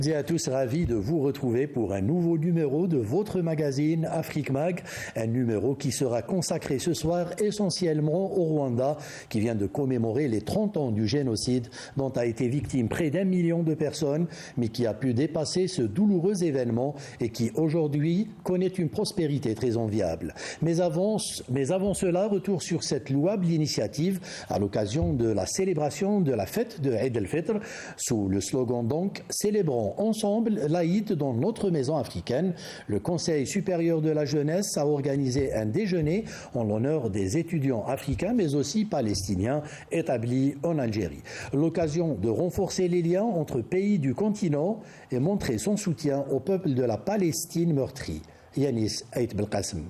Et à tous, ravis de vous retrouver pour un nouveau numéro de votre magazine Afrique Mag, un numéro qui sera consacré ce soir essentiellement au Rwanda, qui vient de commémorer les 30 ans du génocide dont a été victime près d'1 million de personnes, mais qui a pu dépasser ce douloureux événement et qui aujourd'hui connaît une prospérité très enviable. Mais avant cela, retour sur cette louable initiative à l'occasion de la célébration de la fête de Eid el-Fitr, sous le slogan donc « Célébrons ensemble l'Aïd dans notre maison africaine ». Le Conseil supérieur de la jeunesse a organisé un déjeuner en l'honneur des étudiants africains mais aussi palestiniens établis en Algérie. L'occasion de renforcer les liens entre pays du continent et montrer son soutien au peuple de la Palestine meurtrie. Yanis Aït Belkacem.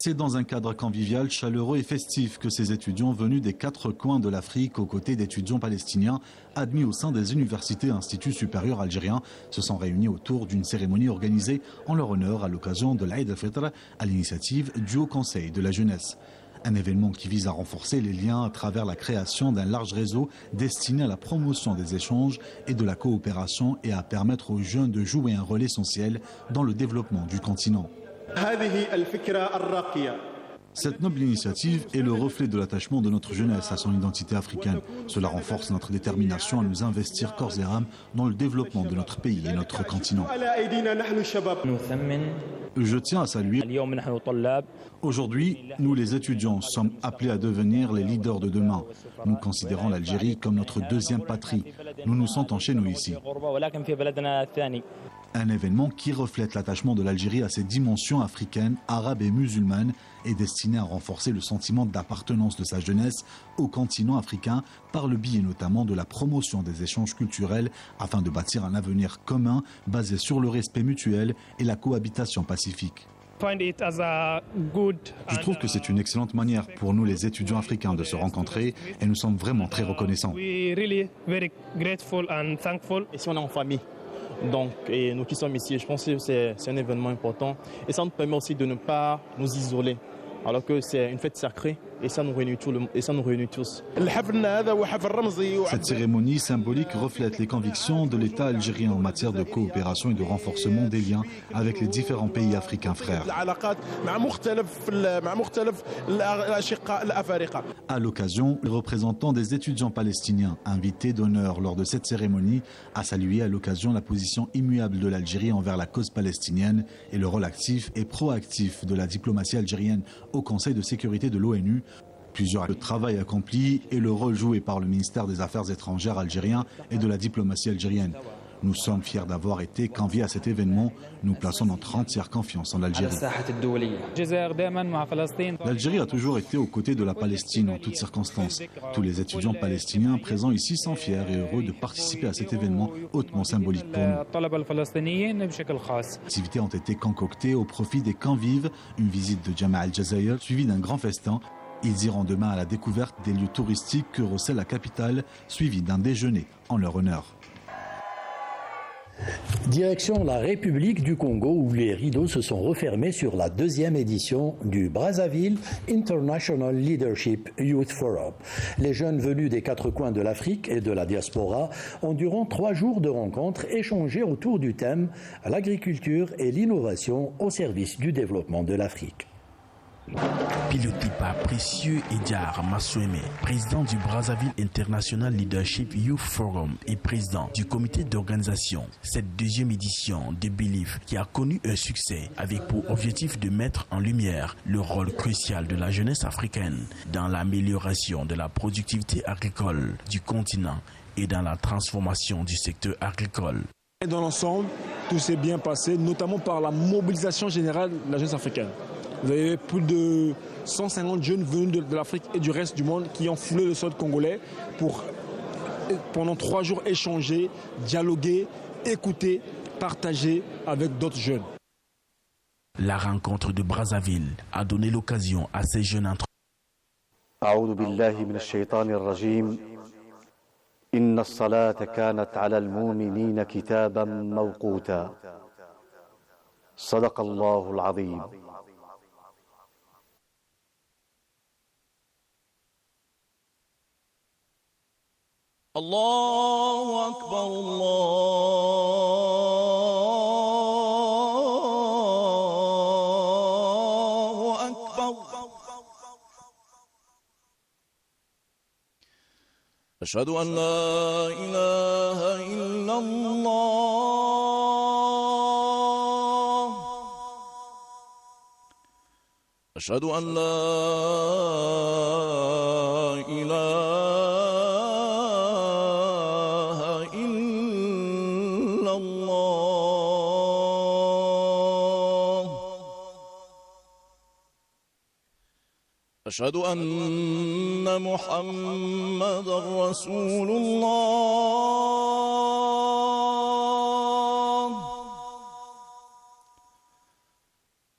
C'est dans un cadre convivial, chaleureux et festif que ces étudiants venus des 4 coins de l'Afrique aux côtés d'étudiants palestiniens admis au sein des universités et instituts supérieurs algériens se sont réunis autour d'une cérémonie organisée en leur honneur à l'occasion de l'Aïd al-Fitr à l'initiative du Haut Conseil de la jeunesse. Un événement qui vise à renforcer les liens à travers la création d'un large réseau destiné à la promotion des échanges et de la coopération et à permettre aux jeunes de jouer un rôle essentiel dans le développement du continent. Cette noble initiative est le reflet de l'attachement de notre jeunesse à son identité africaine. Cela renforce notre détermination à nous investir corps et âme dans le développement de notre pays et notre continent. Je tiens à saluer. Aujourd'hui, nous les étudiants sommes appelés à devenir les leaders de demain. Nous considérons l'Algérie comme notre deuxième patrie. Nous nous sentons chez nous ici. Un événement qui reflète l'attachement de l'Algérie à ses dimensions africaines, arabes et musulmanes est destiné à renforcer le sentiment d'appartenance de sa jeunesse au continent africain par le biais notamment de la promotion des échanges culturels afin de bâtir un avenir commun basé sur le respect mutuel et la cohabitation pacifique. Je trouve que c'est une excellente manière pour nous les étudiants africains de se rencontrer et nous sommes vraiment très reconnaissants. Et si on est en famille, donc, et nous qui sommes ici, je pense que c'est un événement important et ça nous permet aussi de ne pas nous isoler alors que c'est une fête sacrée et ça nous réunit tous. Cette cérémonie symbolique reflète les convictions de l'État algérien en matière de coopération et de renforcement des liens avec les différents pays africains frères. À l'occasion, les représentants des étudiants palestiniens invités d'honneur lors de cette cérémonie a salué à l'occasion la position immuable de l'Algérie envers la cause palestinienne et le rôle actif et proactif de la diplomatie algérienne au Conseil de sécurité de l'ONU. Plusieurs le travail accompli et le rôle joué par le ministère des Affaires étrangères algérien et de la diplomatie algérienne. Nous sommes fiers d'avoir été conviés à cet événement. Nous plaçons notre entière confiance en l'Algérie. L'Algérie a toujours été aux côtés de la Palestine en toutes circonstances. Tous les étudiants palestiniens présents ici sont fiers et heureux de participer à cet événement hautement symbolique pour nous. Les activités ont été concoctées au profit des convives, une visite de Jamaa al-Jazair suivie d'un grand festin. Ils iront demain à la découverte des lieux touristiques que recèle la capitale, suivi d'un déjeuner en leur honneur. Direction la République du Congo où les rideaux se sont refermés sur la 2e édition du Brazzaville International Leadership Youth Forum. Les jeunes venus des 4 coins de l'Afrique et de la diaspora ont durant 3 jours de rencontres échangé autour du thème « L'agriculture et l'innovation au service du développement de l'Afrique ». Piloté par Précieux Edjar Masoueme, président du Brazzaville International Leadership Youth Forum et président du comité d'organisation, cette 2e édition de Believe qui a connu un succès avec pour objectif de mettre en lumière le rôle crucial de la jeunesse africaine dans l'amélioration de la productivité agricole du continent et dans la transformation du secteur agricole. Dans l'ensemble, tout s'est bien passé, notamment par la mobilisation générale de la jeunesse africaine. Vous avez plus de 150 jeunes venus de l'Afrique et du reste du monde qui ont foulé le sol congolais pour, pendant 3 jours, échanger, dialoguer, écouter, partager avec d'autres jeunes. La rencontre de Brazzaville a donné l'occasion à ces jeunes entre أعوذ بالله من الشيطان الرجيم إن الصلاة كانت على المؤمنين كتابا موقوتا صدق الله العظيم. الله أكبر الله أشهد أن لا إله إلا الله أشهد أن لا إله إلا الله أشهد أن محمدًا رسول الله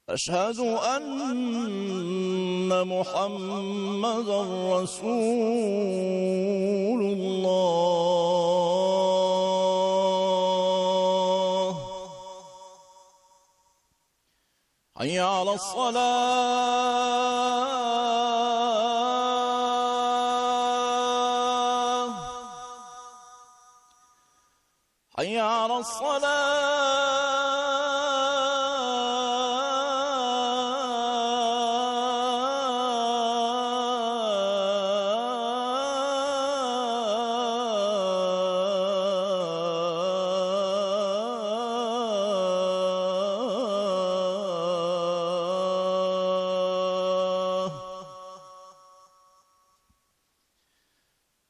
أشهد أن محمدًا رسول الله حي على الصلاة حي على الصلاة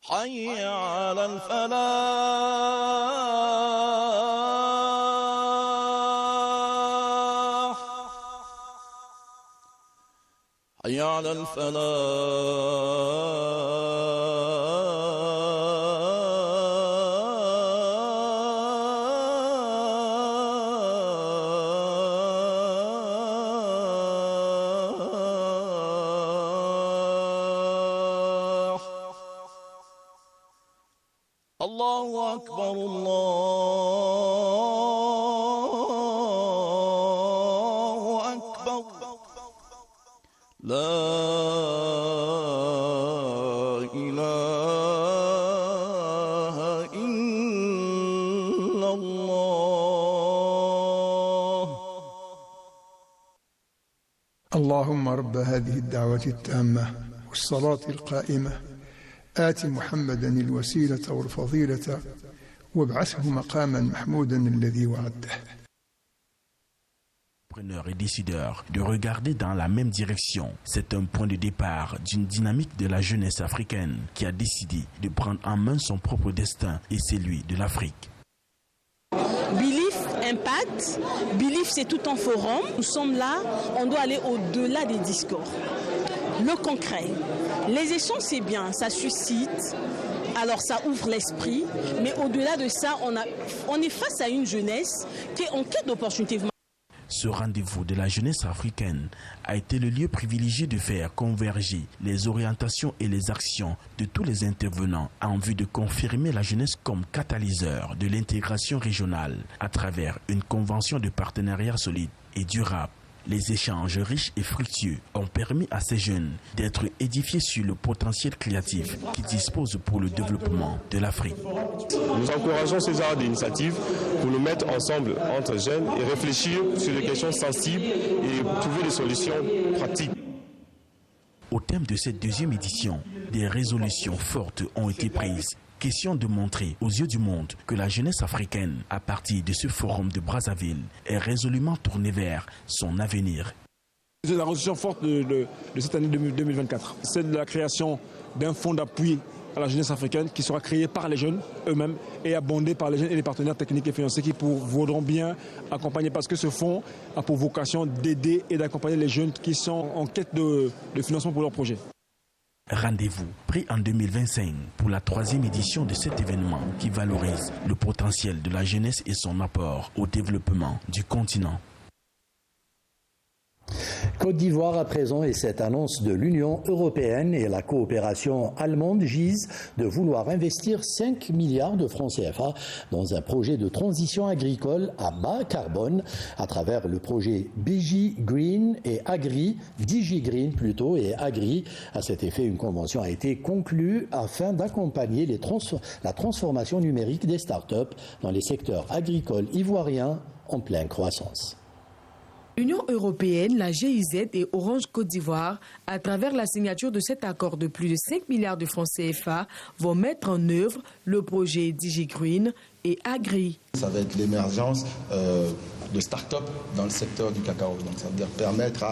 حي على الفلاح حي على الفلاح الله أكبر الله أكبر لا إله إلا الله اللهم رب هذه الدعوة التامة والصلاة القائمة آت محمدا الوسيلة والفضيلة وابعثه مقاما محمودا الذي وعده. Entrepreneurs et décideurs de regarder dans la même direction. C'est un point de départ d'une dynamique de la jeunesse africaine qui a décidé de prendre en main son propre destin et celui de l'Afrique. Belief Impact, Belief c'est tout un forum. Nous sommes là, on doit aller au-delà des discours. Le concret, les échanges c'est bien, ça suscite, alors ça ouvre l'esprit, mais au-delà de ça, on est face à une jeunesse qui est en quête d'opportunités. Ce rendez-vous de la jeunesse africaine a été le lieu privilégié de faire converger les orientations et les actions de tous les intervenants en vue de confirmer la jeunesse comme catalyseur de l'intégration régionale à travers une convention de partenariat solide et durable. Les échanges riches et fructueux ont permis à ces jeunes d'être édifiés sur le potentiel créatif qu'ils disposent pour le développement de l'Afrique. Nous encourageons ces genres d'initiatives pour nous mettre ensemble entre jeunes et réfléchir sur les questions sensibles et trouver des solutions pratiques. Au thème de cette deuxième édition, des résolutions fortes ont été prises. Question de montrer aux yeux du monde que la jeunesse africaine, à partir de ce forum de Brazzaville, est résolument tournée vers son avenir. C'est la résolution forte de cette année 2024. C'est de la création d'un fonds d'appui à la jeunesse africaine qui sera créé par les jeunes eux-mêmes et abondé par les jeunes et les partenaires techniques et financiers qui voudront bien accompagner, parce que ce fonds a pour vocation d'aider et d'accompagner les jeunes qui sont en quête de financement pour leurs projets. Rendez-vous pris en 2025 pour la 3e édition de cet événement qui valorise le potentiel de la jeunesse et son apport au développement du continent. Côte d'Ivoire à présent, et cette annonce de l'Union européenne et la coopération allemande gisent de vouloir investir 5 milliards de francs CFA dans un projet de transition agricole à bas carbone à travers le projet BG Green et Agri, DG Green plutôt et Agri. À cet effet, une convention a été conclue afin d'accompagner la transformation numérique des startups dans les secteurs agricoles ivoiriens en pleine croissance. L'Union européenne, la GIZ et Orange Côte d'Ivoire, à travers la signature de cet accord de plus de 5 milliards de francs CFA, vont mettre en œuvre le projet DigiGreen et Agri. Ça va être l'émergence de start-up dans le secteur du cacao. Donc ça veut dire permettre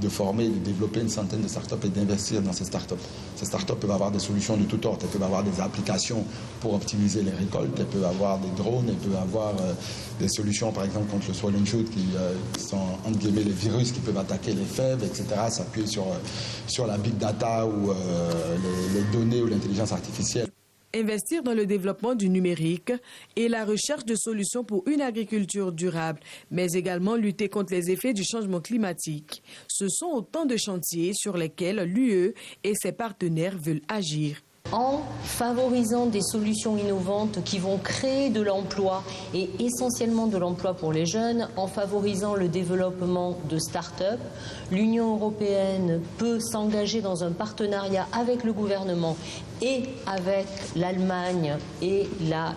de former, de développer une centaine de start-up et d'investir dans ces start-up. Ces start-up peuvent avoir des solutions de toutes sortes. Elles peuvent avoir des applications pour optimiser les récoltes, elles peuvent avoir des drones, elles peuvent avoir des solutions par exemple contre le soil and shoot qui sont entre guillemets les virus qui peuvent attaquer les fèves, etc. S'appuyer sur la big data ou les données ou l'intelligence artificielle. Investir dans le développement du numérique et la recherche de solutions pour une agriculture durable, mais également lutter contre les effets du changement climatique. Ce sont autant de chantiers sur lesquels l'UE et ses partenaires veulent agir. En favorisant des solutions innovantes qui vont créer de l'emploi et essentiellement de l'emploi pour les jeunes, en favorisant le développement de start-up, l'Union européenne peut s'engager dans un partenariat avec le gouvernement et avec l'Allemagne et la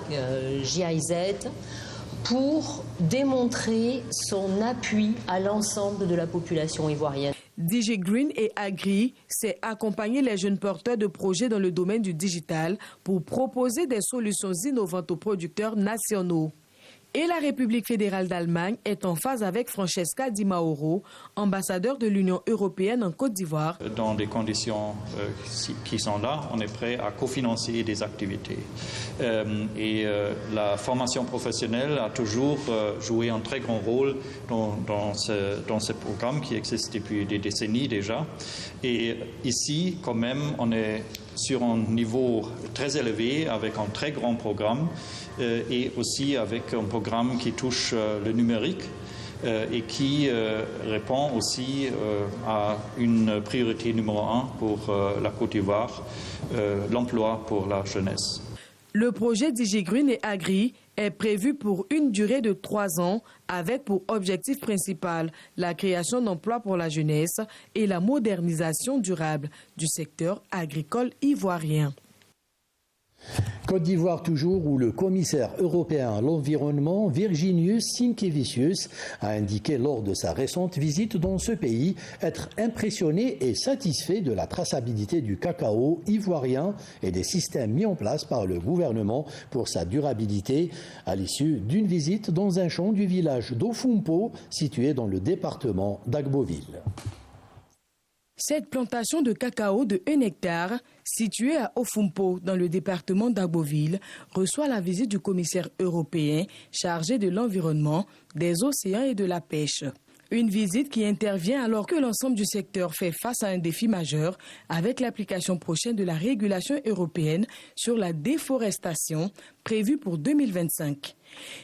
GIZ pour démontrer son appui à l'ensemble de la population ivoirienne. DigiGreen et Agri, c'est accompagner les jeunes porteurs de projets dans le domaine du digital pour proposer des solutions innovantes aux producteurs nationaux. Et la République fédérale d'Allemagne est en phase avec Francesca Di Mauro, ambassadeur de l'Union européenne en Côte d'Ivoire. Dans des conditions qui sont là, on est prêt à cofinancer des activités. La formation professionnelle a toujours joué un très grand rôle dans ce programme qui existe depuis des décennies déjà. Et ici, quand même, on est sur un niveau très élevé avec un très grand programme et aussi avec un programme qui touche le numérique et qui répond aussi à une priorité numéro 1 pour la Côte d'Ivoire, l'emploi pour la jeunesse. Le projet DigiGreen et Agri est prévu pour une durée de 3 ans avec pour objectif principal la création d'emplois pour la jeunesse et la modernisation durable du secteur agricole ivoirien. Côte d'Ivoire toujours, où le commissaire européen à l'environnement Virginus Sinkevicius a indiqué lors de sa récente visite dans ce pays être impressionné et satisfait de la traçabilité du cacao ivoirien et des systèmes mis en place par le gouvernement pour sa durabilité à l'issue d'une visite dans un champ du village d'Ofumpo situé dans le département d'Agboville. Cette plantation de cacao de 1 hectare, située à Ofumpo, dans le département d'Agboville, reçoit la visite du commissaire européen chargé de l'environnement, des océans et de la pêche. Une visite qui intervient alors que l'ensemble du secteur fait face à un défi majeur avec l'application prochaine de la régulation européenne sur la déforestation prévue pour 2025.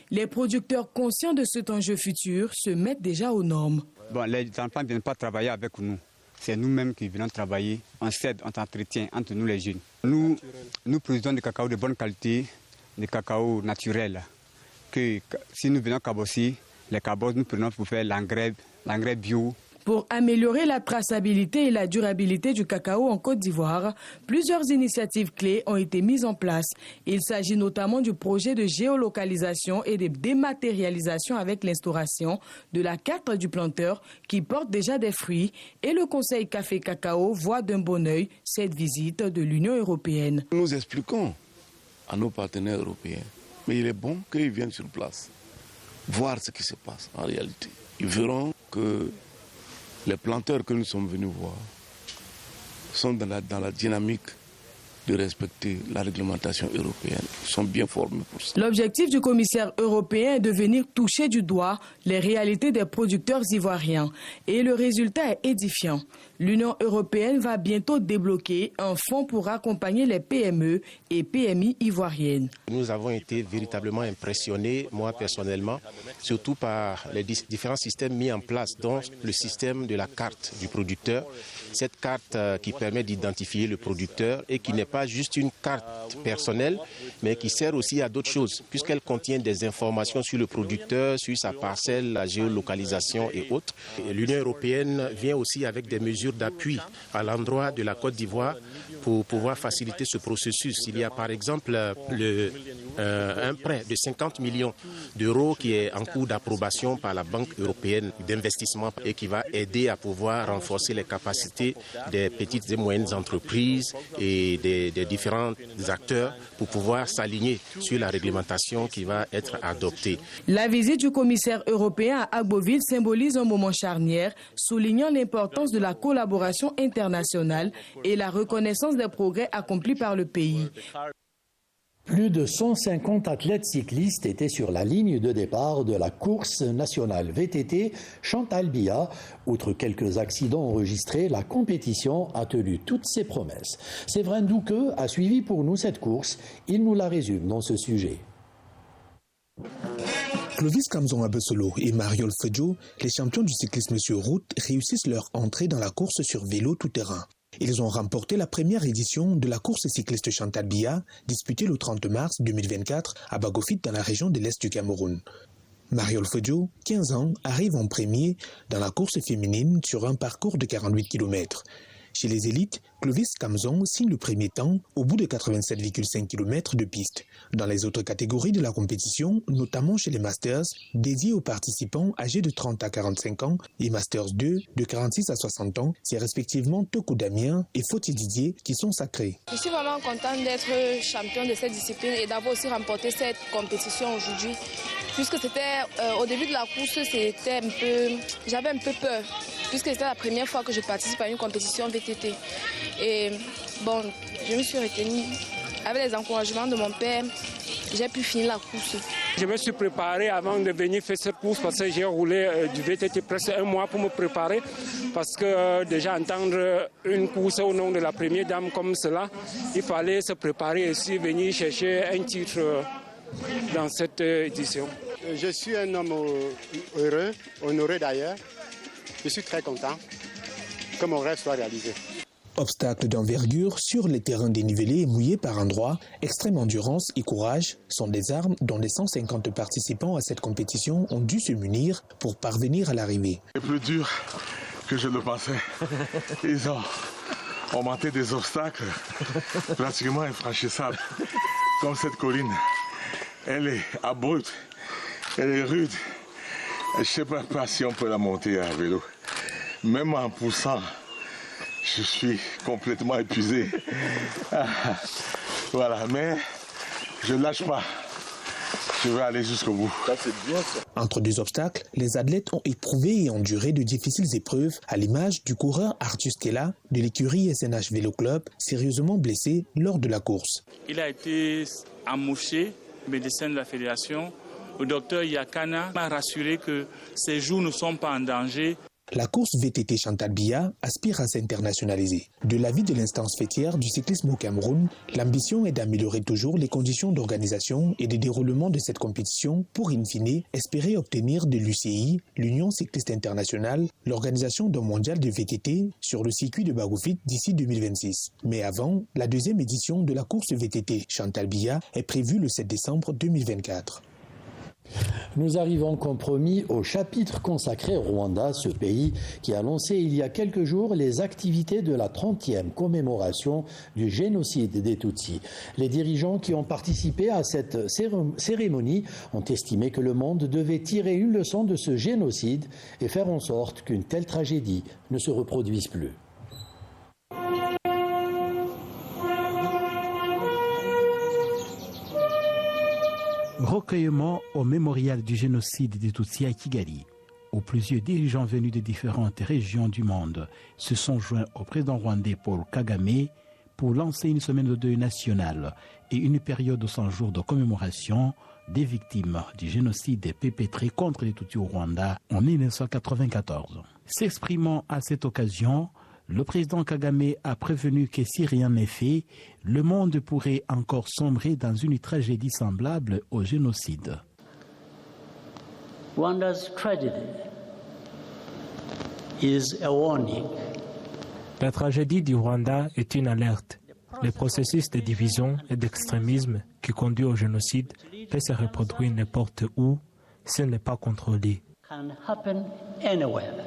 Les producteurs conscients de cet enjeu futur se mettent déjà aux normes. Les enfants ne viennent pas travailler avec nous. C'est nous-mêmes qui venons travailler, on s'aide, on s'entretient entre nous les jeunes. Nous produisons du cacao de bonne qualité, du cacao naturel. Que si nous venons cabosser, les cabosses nous prenons pour faire l'engrais bio. Pour améliorer la traçabilité et la durabilité du cacao en Côte d'Ivoire, plusieurs initiatives clés ont été mises en place. Il s'agit notamment du projet de géolocalisation et de dématérialisation avec l'instauration de la carte du planteur qui porte déjà des fruits, et le Conseil Café-Cacao voit d'un bon œil cette visite de l'Union européenne. Nous expliquons à nos partenaires européens, mais il est bon qu'ils viennent sur place, voir ce qui se passe en réalité. Ils verront que les planteurs que nous sommes venus voir sont dans la dynamique de respecter la réglementation européenne. Ils sont bien formés pour ça. L'objectif du commissaire européen est de venir toucher du doigt les réalités des producteurs ivoiriens. Et le résultat est édifiant. L'Union européenne va bientôt débloquer un fonds pour accompagner les PME et PMI ivoiriennes. Nous avons été véritablement impressionnés, moi personnellement, surtout par les différents systèmes mis en place, dont le système de la carte du producteur. Cette carte qui permet d'identifier le producteur et qui n'est pas juste une carte personnelle, mais qui sert aussi à d'autres choses, puisqu'elle contient des informations sur le producteur, sur sa parcelle, la géolocalisation et autres. L'Union européenne vient aussi avec des mesures d'appui à l'endroit de la Côte d'Ivoire pour pouvoir faciliter ce processus. Il y a par exemple un prêt de 50 millions d'euros qui est en cours d'approbation par la Banque européenne d'investissement et qui va aider à pouvoir renforcer les capacités des petites et moyennes entreprises et des différents acteurs pour pouvoir s'aligner sur la réglementation qui va être adoptée. La visite du commissaire européen à Agboville symbolise un moment charnière, soulignant l'importance de la collaboration internationale et la reconnaissance des progrès accomplis par le pays. Plus de 150 athlètes cyclistes étaient sur la ligne de départ de la course nationale VTT Chantal-Biya. Outre quelques accidents enregistrés, la compétition a tenu toutes ses promesses. Séverin Douqueux a suivi pour nous cette course. Il nous la résume dans ce sujet. Clovis Kamzon Abesolo et Mariol Fedjo, les champions du cyclisme sur route, réussissent leur entrée dans la course sur vélo tout-terrain. Ils ont remporté la première édition de la course cycliste Chantal-Biya, disputée le 30 mars 2024 à Bagofit dans la région de l'Est du Cameroun. Mariol Fedjo, 15 ans, arrive en premier dans la course féminine sur un parcours de 48 km. Chez les élites, Clovis Kamzon signe le premier temps au bout de 87,5 km de piste. Dans les autres catégories de la compétition, notamment chez les Masters, dédiés aux participants âgés de 30 à 45 ans et Masters 2 de 46 à 60 ans, c'est respectivement Toko Damien et Foti Didier qui sont sacrés. Je suis vraiment contente d'être champion de cette discipline et d'avoir aussi remporté cette compétition aujourd'hui. Puisque c'était au début de la course, j'avais un peu peur, puisque c'était la première fois que je participe à une compétition VTT. Et bon, je me suis retenue. Avec les encouragements de mon père, j'ai pu finir la course. Je me suis préparé avant de venir faire cette course parce que j'ai roulé du VTT presque un mois pour me préparer. Parce que déjà entendre une course au nom de la première dame comme cela, il fallait se préparer et venir chercher un titre dans cette édition. Je suis un homme heureux, honoré d'ailleurs. Je suis très content que mon rêve soit réalisé. Obstacles d'envergure sur les terrains dénivelés et mouillés par endroits, extrême endurance et courage sont des armes dont les 150 participants à cette compétition ont dû se munir pour parvenir à l'arrivée. C'est plus dur que je le pensais. Ils ont augmenté des obstacles pratiquement infranchissables, comme cette colline. Elle est abrupte, elle est rude. Je ne sais pas si on peut la monter à vélo. Même en poussant, je suis complètement épuisé. Voilà, mais je ne lâche pas. Je vais aller jusqu'au bout. Ça, c'est bien, ça. Entre deux obstacles, les athlètes ont éprouvé et enduré de difficiles épreuves, à l'image du coureur Arthur Stella de l'écurie SNH Vélo Club, sérieusement blessé lors de la course. Il a été amoché, médecin de la fédération. Le docteur Yakana m'a rassuré que ses jours ne sont pas en danger. La course VTT Chantal-Biya aspire à s'internationaliser. De l'avis de l'instance fêtière du cyclisme au Cameroun, l'ambition est d'améliorer toujours les conditions d'organisation et de déroulement de cette compétition pour, in fine, espérer obtenir de l'UCI, l'Union cycliste internationale, l'organisation d'un mondial de VTT sur le circuit de Bagofit d'ici 2026. Mais avant, la deuxième édition de la course VTT Chantal-Biya est prévue le 7 décembre 2024. Nous arrivons comme promis au chapitre consacré au Rwanda, ce pays qui a lancé il y a quelques jours les activités de la 30e commémoration du génocide des Tutsis. Les dirigeants qui ont participé à cette cérémonie ont estimé que le monde devait tirer une leçon de ce génocide et faire en sorte qu'une telle tragédie ne se reproduise plus. Recueillement au mémorial du génocide des Tutsis à Kigali, où plusieurs dirigeants venus de différentes régions du monde se sont joints au président rwandais Paul Kagame pour lancer une semaine de deuil national et une période de 100 jours de commémoration des victimes du génocide perpétré contre les Tutsis au Rwanda en 1994. S'exprimant à cette occasion, le président Kagame a prévenu que si rien n'est fait, le monde pourrait encore sombrer dans une tragédie semblable au génocide. Rwanda's tragedy is a warning. La tragédie du Rwanda est une alerte. Le processus de division et d'extrémisme qui conduit au génocide peut se reproduire n'importe où s'il n'est pas contrôlé. Can happen anywhere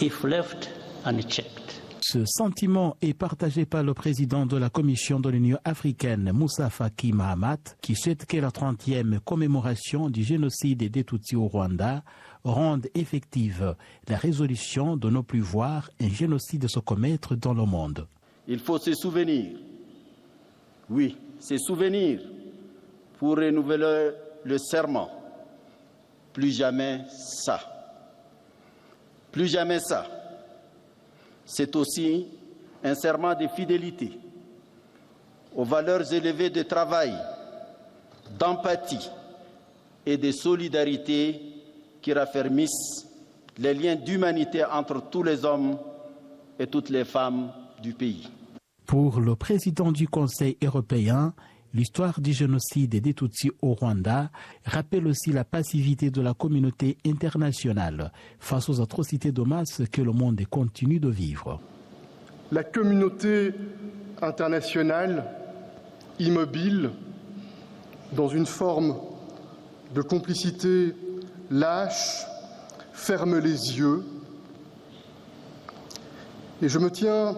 if left unchecked. Ce sentiment est partagé par le président de la Commission de l'Union africaine, Moussa Faki Mahamat, qui souhaite que la 30e commémoration du génocide des Tutsis au Rwanda rende effective la résolution de ne plus voir un génocide se commettre dans le monde. Il faut se souvenir, oui, se souvenir pour renouveler le serment. Plus jamais ça. Plus jamais ça. C'est aussi un serment de fidélité aux valeurs élevées de travail, d'empathie et de solidarité qui raffermissent les liens d'humanité entre tous les hommes et toutes les femmes du pays. Pour le président du Conseil européen, l'histoire du génocide des Tutsis au Rwanda rappelle aussi la passivité de la communauté internationale face aux atrocités de masse que le monde continue de vivre. La communauté internationale, immobile, dans une forme de complicité lâche, ferme les yeux. Et je me tiens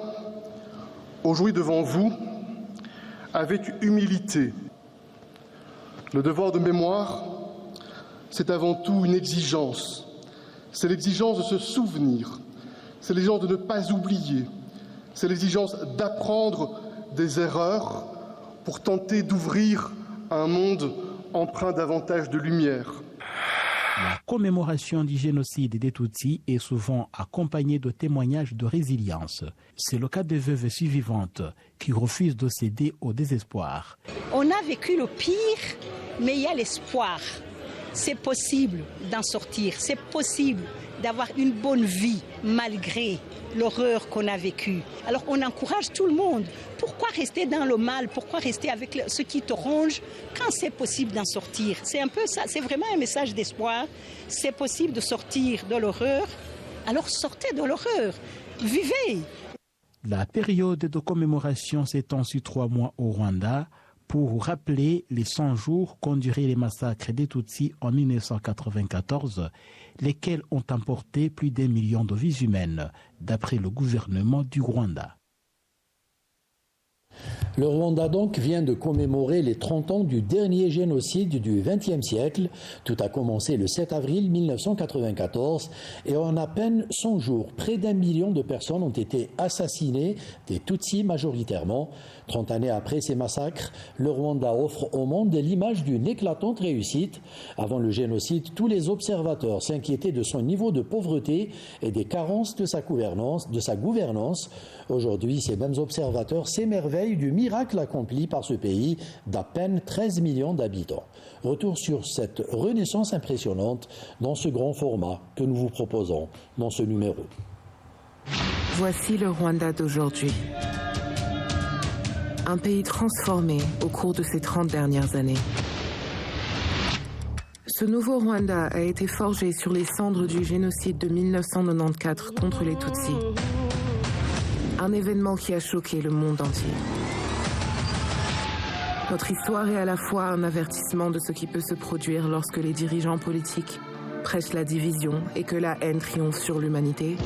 aujourd'hui devant vous avec humilité. Le devoir de mémoire, c'est avant tout une exigence. C'est l'exigence de se souvenir, c'est l'exigence de ne pas oublier, c'est l'exigence d'apprendre des erreurs pour tenter d'ouvrir un monde empreint davantage de lumière. La commémoration du génocide des Tutsis est souvent accompagnée de témoignages de résilience. C'est le cas des veuves survivantes qui refusent de céder au désespoir. On a vécu le pire, mais il y a l'espoir. C'est possible d'en sortir, c'est possible d'avoir une bonne vie malgré l'horreur qu'on a vécue. Alors on encourage tout le monde. Pourquoi rester dans le mal? Pourquoi rester avec ce qui te ronge quand c'est possible d'en sortir? C'est un peu ça, c'est vraiment un message d'espoir. C'est possible de sortir de l'horreur, alors sortez de l'horreur, vivez. La période de commémoration s'étend sur 3 mois au Rwanda pour rappeler les 100 jours qu'ont duré les massacres des Tutsis en 1994, lesquels ont emporté plus d'1 million de vies humaines, d'après le gouvernement du Rwanda. Le Rwanda donc vient de commémorer les 30 ans du dernier génocide du XXe siècle. Tout a commencé le 7 avril 1994 et en à peine 100 jours, près d'1 million de personnes ont été assassinées, des Tutsis majoritairement. 30 années après ces massacres, le Rwanda offre au monde l'image d'une éclatante réussite. Avant le génocide, tous les observateurs s'inquiétaient de son niveau de pauvreté et des carences de sa gouvernance. Aujourd'hui, ces mêmes observateurs s'émerveillent du miracle accompli par ce pays d'à peine 13 millions d'habitants. Retour sur cette renaissance impressionnante dans ce grand format que nous vous proposons dans ce numéro. Voici le Rwanda d'aujourd'hui. Un pays transformé au cours de ces 30 dernières années. Ce nouveau Rwanda a été forgé sur les cendres du génocide de 1994 contre les Tutsis. Un événement qui a choqué le monde entier. Notre histoire est à la fois un avertissement de ce qui peut se produire lorsque les dirigeants politiques prêchent la division et que la haine triomphe sur l'humanité.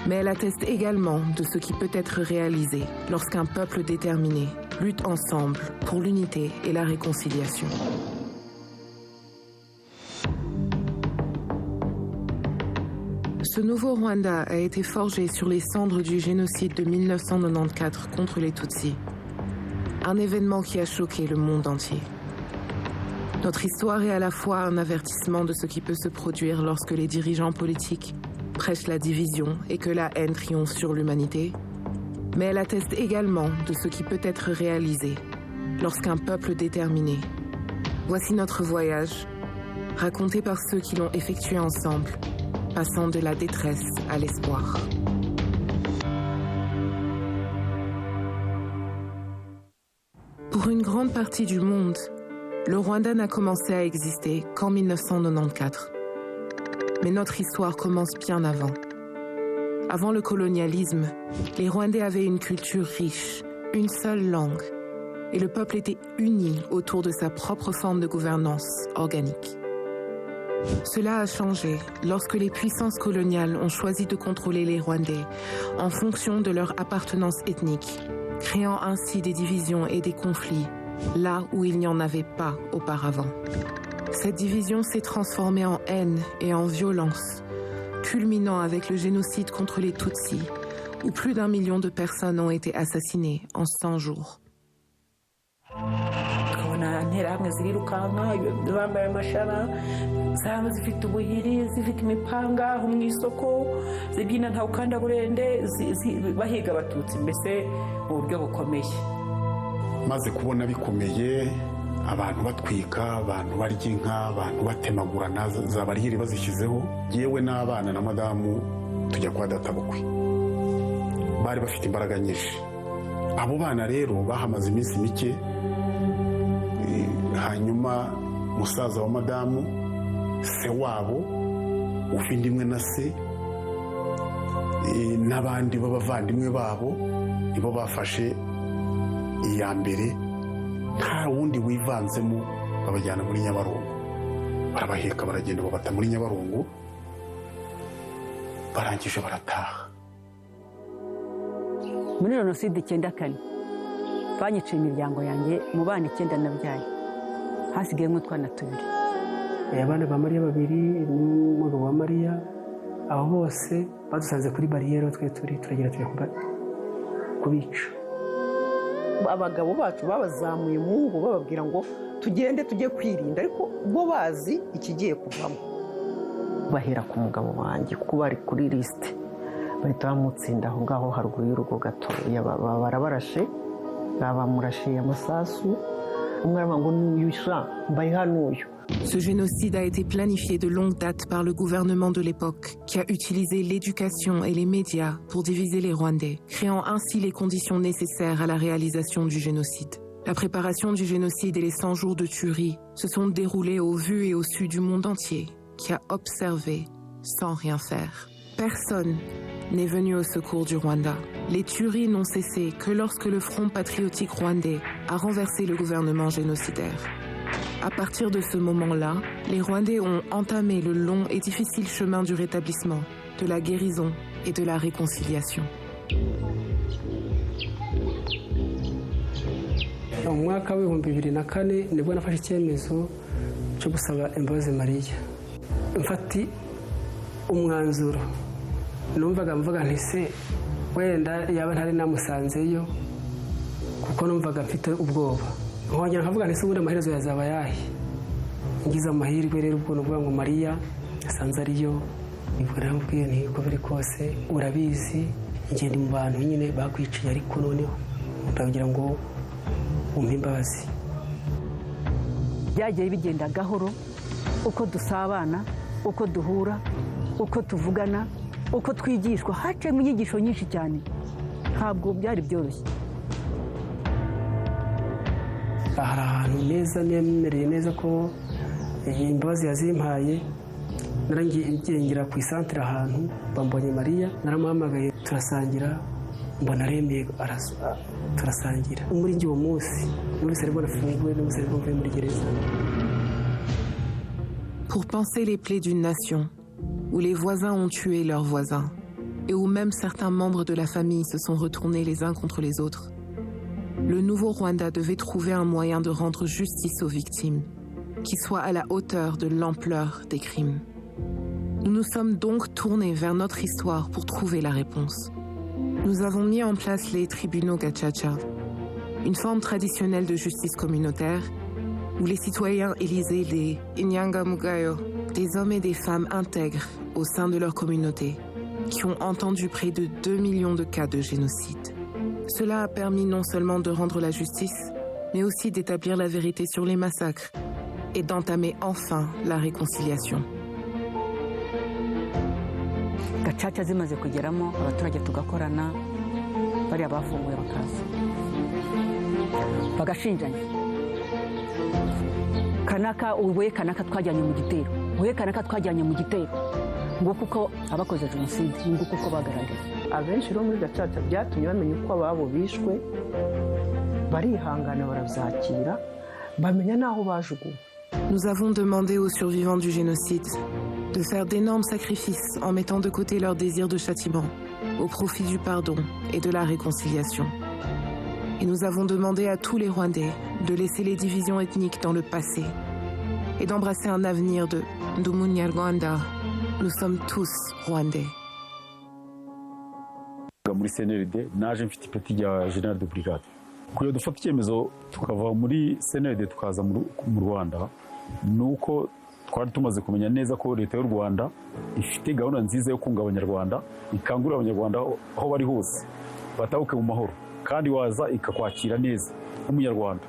Mais elle atteste également de ce qui peut être réalisé lorsqu'un peuple déterminé lutte ensemble pour l'unité et la réconciliation. Ce nouveau Rwanda a été forgé sur les cendres du génocide de 1994 contre les Tutsis. Un événement qui a choqué le monde entier. Notre histoire est à la fois un avertissement de ce qui peut se produire lorsque les dirigeants politiques prêchent la division et que la haine triomphe sur l'humanité, mais elle atteste également de ce qui peut être réalisé lorsqu'un peuple déterminé. Voici notre voyage, raconté par ceux qui l'ont effectué ensemble, passant de la détresse à l'espoir. Pour une grande partie du monde, le Rwanda n'a commencé à exister qu'en 1994. Mais notre histoire commence bien avant. Avant le colonialisme, les Rwandais avaient une culture riche, une seule langue, et le peuple était uni autour de sa propre forme de gouvernance organique. Cela a changé lorsque les puissances coloniales ont choisi de contrôler les Rwandais en fonction de leur appartenance ethnique, créant ainsi des divisions et des conflits là où il n'y en avait pas auparavant. Cette division s'est transformée en haine et en violence, culminant avec le génocide contre les Tutsis, où plus d'1 million de personnes ont été assassinées en 100 jours. interahamwe zirirukanka bambaye amashara zaba zifite ubuhiri zifite imipanga aho mu isoko zibyina nta ukanda burende bahiga abatutsi mbese mu buryo bukomeye. Maze kubona bikomeye abantu batwika abantu barya inka abantu batemagurana za bariyeri bazishyizeho yewe n'abana na madamu tujya kwa databukwe bari bafite imbaraga nyinshi. Abo bana rero bahamaze iminsi mike hanyuma musaza wa madamu se wabo uvindimwe na se n'abandi b'abavandimwe babo nibo bafashe iya mbere nta wundi wivanzemo babajyana muri Nyabarongo barabaheka baragenda babata muri Nyabarongo barangije barataha. Muri jenoside 94 banyiciye imiryango yanjye mu bana 9 nabyaye hasigayemo utwana 2. Abana ba Mariya 2 n'umugabo wa Mariya abo bose badusanze kuri bariyeri twe turagera kubica. Abagabo bacu babazamuye mu ngo bababwira ngo tugende tujye kwirinda ariko bo bazi ikigiye kuvamo. Bahera ku mugabo wanjye kuko bari kuri liste bahita bamutsinda aho ngaho haruguru y'urugo gato barabarashe bamurashe amasasu umwe aravuga ngo nuyusha mbaye hanuyu. Ce génocide a été planifié de longue date par le gouvernement de l'époque, qui a utilisé l'éducation et les médias pour diviser les Rwandais, créant ainsi les conditions nécessaires à la réalisation du génocide. La préparation du génocide et les 100 jours de tuerie se sont déroulés au vu et au su du monde entier, qui a observé sans rien faire. Personne n'est venu au secours du Rwanda. Les tueries n'ont cessé que lorsque le Front patriotique rwandais a renversé le gouvernement génocidaire. À partir de ce moment-là, les Rwandais ont entamé le long et difficile chemin du rétablissement, de la guérison et de la réconciliation. Mu mwaka wa 2004 nibwo nafashe icyemezo cyo gusaba imbabazi Mariya. Mfati umwanzuro numvaga nti se wenda yaba ntari namusanzeyo kuko numvaga mfite ubwoba. Nkongera nkavuga nti se ubundi amaherezo yazaba yahe. Ngize amahirwe rero ubwo nuvuga ngo Mariya asanze ariyo nibwo namubwiye nti ko biri kose urabizi ngende mu bantu nyine bakwiciye ariko noneho ndagira ngo umpe imbabazi. Byagiye bigenda gahoro uko dusabana uko duhura uko tuvugana uko twigishwa hacemo inyigisho nyinshi cyane ntabwo byari byoroshye. Hari ahantu neza nemereye neza ko iyi imbabazi yazimpaye narangiye ngira ku isantere ahantu bambonye Mariya naramuhamagaye turasangira mbona aremeye turasangira muri njye uwo munsi muri serivisi nafunguwe no serivisi muri gereza. Pour panser les plaies d'une nation où les voisins ont tué leurs voisins et où même certains membres de la famille se sont retournés les uns contre les autres, le nouveau Rwanda devait trouver un moyen de rendre justice aux victimes, qui soit à la hauteur de l'ampleur des crimes. Nous nous sommes donc tournés vers notre histoire pour trouver la réponse. Nous avons mis en place les tribunaux Gacaca, une forme traditionnelle de justice communautaire où les citoyens élisaient des Inyangamugayo, des hommes et des femmes intègres au sein de leur communauté, qui ont entendu près de 2 millions de cas de génocide. Cela a permis non seulement de rendre la justice, mais aussi d'établir la vérité sur les massacres et d'entamer enfin la réconciliation. Gacaca zimaze kugeramo abaturage tugakorana bariya bafunguye bakaza bagashinjanya kanaka ubuye kanaka twajyanye mu gitero ubuye kanaka twajyanye mu gitero ngo kuko abakoze jenoside ngo kuko bagaragaye. Abenshi rero muri Gacaca byatumye bamenya uko ababo bishwe barihangana barabyakira bamenya naho bajuguwe Nous avons demandé aux survivants du génocide de faire d'énormes sacrifices en mettant de côté leur désir de châtiment au profit du pardon et de la réconciliation. Et nous avons demandé à tous les Rwandais de laisser les divisions ethniques dans le passé et d'embrasser un avenir de Ndumunyarwanda. Nous sommes tous Rwandais. muri CNLD naje mfite ipeti rya General de Brigade kuyo dufata icyemezo tukava muri CNLD tukaza mu Rwanda nuko twari tumaze kumenya neza ko leta y'u Rwanda ifite gahunda nziza yo kunga abanyarwanda ikangurira abanyarwanda aho bari hose batahuke mu mahoro kandi waza ikakwakira neza nk'umunyarwanda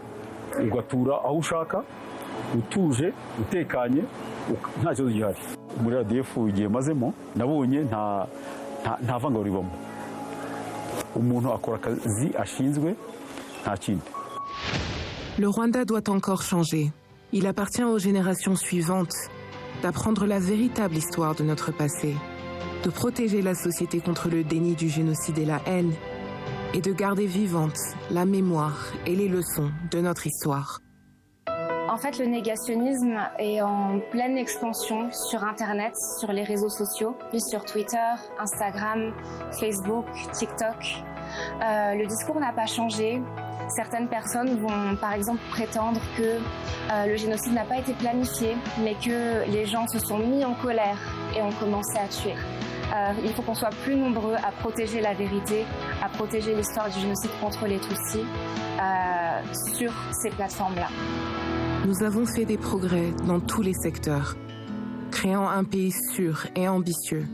ugatura aho ushaka utuje utekanye nta kibazo gihari muri RDF igihe mazemo nabonye nta vangura ribamo umuntu akora akazi ashinzwe nta kindi. Le Rwanda doit encore changer. Il appartient aux générations suivantes d'apprendre la véritable histoire de notre passé, de protéger la société contre le déni du génocide et la haine, et de garder vivante la mémoire et les leçons de notre histoire. En fait, le négationnisme est en pleine expansion sur Internet, sur les réseaux sociaux, puis sur Twitter, Instagram, Facebook, TikTok. Le discours n'a pas changé. Certaines personnes vont par exemple prétendre que le génocide n'a pas été planifié, mais que les gens se sont mis en colère et ont commencé à tuer. Il faut qu'on soit plus nombreux à protéger la vérité, à protéger l'histoire du génocide contre les Tutsis sur ces plateformes-là. Nous avons fait des progrès dans tous les secteurs, créant un pays sûr et ambitieux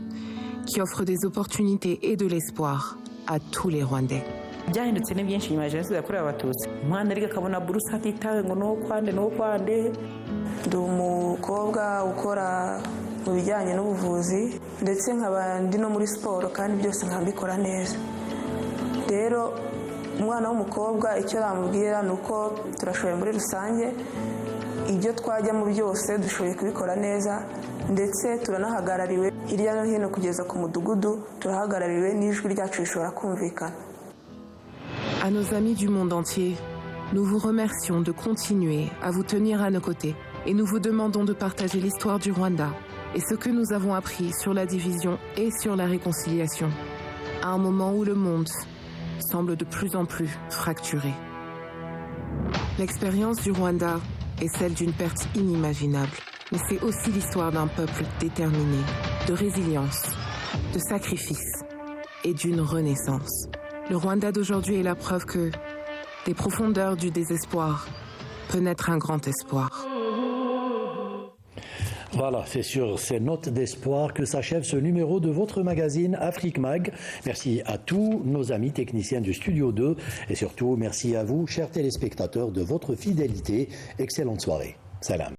qui offre des opportunités et de l'espoir à tous les Rwandais. byahindutse ni byinshi nyuma ya jenoside yakorewe abatutsi umwana ariko akabona buruse hatitawe ngo n'ukwande ndi umukobwa ukora mu bijyanye n'ubuvuzi ndetse nkaba ndi no muri siporo kandi byose nkabikora neza rero umwana w'umukobwa icyo namubwira ni uko turashoboye muri rusange ibyo twajyamo byose dushoboye kubikora neza ndetse turanahagarariwe hirya no hino kugeza ku mudugudu turahagarariwe n'ijwi ryacu rishobora kumvikana. À nos amis du monde entier, nous vous remercions de continuer à vous tenir à nos côtés et nous vous demandons de partager l'histoire du Rwanda et ce que nous avons appris sur la division et sur la réconciliation, à un moment où le monde semble de plus en plus fracturé. L'expérience du Rwanda est celle d'une perte inimaginable, mais c'est aussi l'histoire d'un peuple déterminé, de résilience, de sacrifice et d'une renaissance. Le Rwanda d'aujourd'hui est la preuve que, des profondeurs du désespoir, peut naître un grand espoir. Voilà, c'est sur ces notes d'espoir que s'achève ce numéro de votre magazine Afrique Mag. Merci à tous nos amis techniciens du Studio 2 et surtout merci à vous, chers téléspectateurs, de votre fidélité. Excellente soirée. Salam.